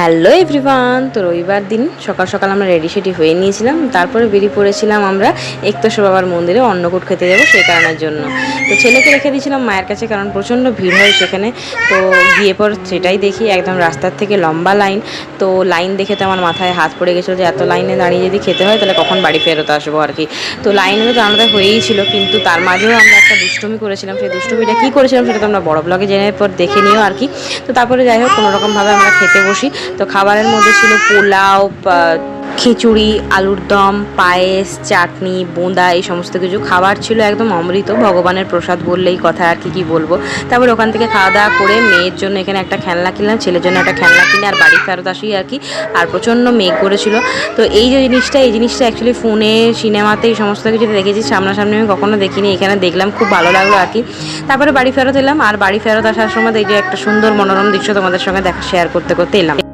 Hello everyone. তো রবিবার দিন সকাল সকাল আমরা রেডি সেডি হয়ে নিয়েছিলাম, তারপরে বেরিয়ে পড়েছিলাম আমরা একতেশ্বর বাবার মন্দিরে অন্নকূট খেতে যাবো সেই কারণের জন্য। তো ছেলেকে রেখে দিয়েছিলাম মায়ের কাছে, কারণ প্রচণ্ড ভিড় হয় সেখানে। তো গিয়ে পর সেটাই দেখি একদম রাস্তার থেকে লম্বা লাইন। তো লাইন দেখে তো আমার মাথায় হাত পড়ে গেছিলো যে এত লাইনে দাঁড়িয়ে যদি খেতে হয় তাহলে কখন বাড়ি ফেরত আসবো আর কি। তো লাইনে তো আমাদের হয়েই ছিল, কিন্তু তার মাঝেও আমরা একটা দুষ্টুমি করেছিলাম। সেই দুষ্টুমিটা কী করেছিলাম সেটা তো আমরা বড় ব্লগে জেনে পর দেখে নিও আর কি। তো তারপরে যাই হোক কোনোরকমভাবে আমরা খেতে বসি। তো খাবারের মধ্যে ছিল পোলাও, খিচুড়ি, আলুর দম, পায়েস, চাটনি, বোঁদা, এই সমস্ত কিছু খাবার ছিল একদম অমৃত, ভগবানের প্রসাদ বললেই কথা আর কি বলবো। তারপর ওখান থেকে খাওয়া দাওয়া করে মেয়ের জন্য এখানে একটা খেলনা কিনলাম, ছেলের জন্য একটা খেলনা কিনে আর বাড়ি ফেরত আসি আর কি। আর প্রচণ্ড মেঘ করেছিল। তো এই জিনিসটা অ্যাকচুয়ালি ফোনে সিনেমাতে এই সমস্ত কিছুতে দেখেছি, সামনাসামনি আমি কখনো দেখিনি, এখানে দেখলাম, খুব ভালো লাগলো আর কি। তারপরে বাড়ি ফেরত এলাম, আর বাড়ি ফেরত আসার সময় এই যে একটা সুন্দর মনোরম দৃশ্য তোমাদের সঙ্গে শেয়ার করতে এলাম।